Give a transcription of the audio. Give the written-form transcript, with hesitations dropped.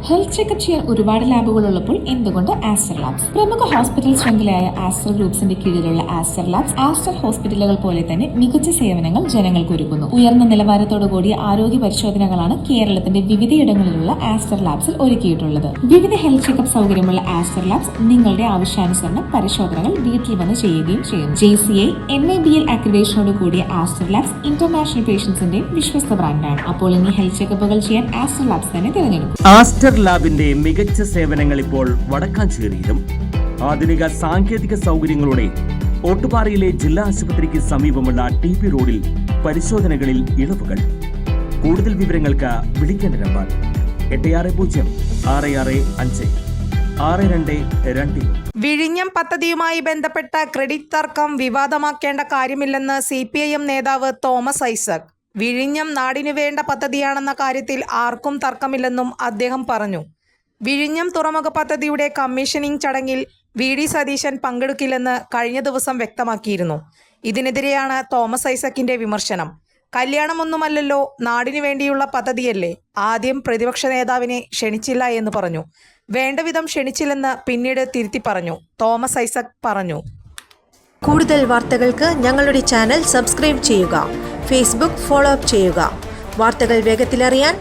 Health checkup ചെയ്യാൻ ഒരുപാട് ലാബുകൾ ഉള്ളപ്പോൾ എന്തുകൊണ്ട് ആസ്റ്റർ ലാബ്സ്? പ്രമുഖ ഹോസ്പിറ്റൽ ശൃംഖലയായ ആസ്റ്റർ ഗ്രൂപ്പ്സിന്റെ കീഴിലുള്ള ആസ്റ്റർ ലാബ്സ് ആസ്റ്റർ ഹോസ്പിറ്റലുകൾ പോലെ തന്നെ മികച്ച സേവനങ്ങൾ ജനങ്ങൾക്ക് ഒരുക്കുന്നു. ഉയർന്ന നിലവാരത്തോടു കൂടിയ ആരോഗ്യ പരിശോധനകളാണ് കേരളത്തിന്റെ വിവിധയിടങ്ങളിലുള്ള ആസ്റ്റർ ലാബ്സിൽ ഒരുക്കിയിട്ടുള്ളത്. വിവിധ ഹെൽത്ത് ചെക്കപ്പ് സൗകര്യമുള്ള ആസ്റ്റർ ലാബ്സ് നിങ്ങളുടെ ആവശ്യാനുസരണം പരിശോധനകൾ വീട്ടിൽ വന്ന് ചെയ്യുകയും ചെയ്യും. JCI NABL അക്രിഡേഷനോട് കൂടിയ ആസ്റ്റർ ലാബ്സ് ഇന്റർനാഷണൽ പേഷ്യൻസിന്റെ വിശ്വസ്ത ബ്രാൻഡാണ്. അപ്പോൾ ഇനി ഹെൽത്ത് ചെക്കപ്പുകൾ ചെയ്യാൻ ആസ്റ്റർ ലാബ്സ് തന്നെ തിരഞ്ഞെടുക്കും. ആസ്റ്റർ ലാബിന്റെ മികച്ച സേവനങ്ങൾ ഇപ്പോൾ വടക്കാഞ്ചേരിയിലും. ആധുനിക സാങ്കേതിക സൗകര്യങ്ങളോടെ ഓട്ടുപാറയിലെ ജില്ലാ ആശുപത്രിക്ക് സമീപമുള്ള TP റോഡിൽ പരിശോധനകളിൽ ഇളവുകൾ. കൂടുതൽ വിവരങ്ങൾക്ക് വിളിക്കേണ്ട നമ്പർ 8606656222. വിഴിഞ്ഞം പദ്ധതിയുമായി ബന്ധപ്പെട്ട ക്രെഡിറ്റ് തർക്കം വിവാദമാക്കേണ്ട കാര്യമില്ലെന്ന് CPIM നേതാവ് തോമസ് ഐസക്. വിഴിഞ്ഞം നാടിനു വേണ്ട പദ്ധതിയാണെന്ന കാര്യത്തിൽ ആർക്കും തർക്കമില്ലെന്നും അദ്ദേഹം പറഞ്ഞു. വിഴിഞ്ഞം തുറമുഖ പദ്ധതിയുടെ കമ്മീഷനിംഗ് ചടങ്ങിൽ VD സതീശൻ പങ്കെടുക്കില്ലെന്ന് കഴിഞ്ഞ ദിവസം വ്യക്തമാക്കിയിരുന്നു. ഇതിനെതിരെയാണ് തോമസ് ഐസക്കിന്റെ വിമർശനം. കല്യാണമൊന്നുമല്ലല്ലോ, നാടിനു വേണ്ടിയുള്ള പദ്ധതിയല്ലേ. ആദ്യം പ്രതിപക്ഷ നേതാവിനെ ക്ഷണിച്ചില്ല എന്ന് പറഞ്ഞു. വേണ്ടവിധം ക്ഷണിച്ചില്ലെന്ന് പിന്നീട് തിരുത്തി പറഞ്ഞു. തോമസ് ഐസക് പറഞ്ഞു. കൂടുതൽ വാർത്തകൾക്ക് ഞങ്ങളുടെ ചാനൽ സബ്സ്ക്രൈബ് ചെയ്യുക. ഫേസ്ബുക്ക് ഫോളോ അപ്പ് ചെയ്യുക. വാർത്തകൾ വേഗത്തിലറിയാൻ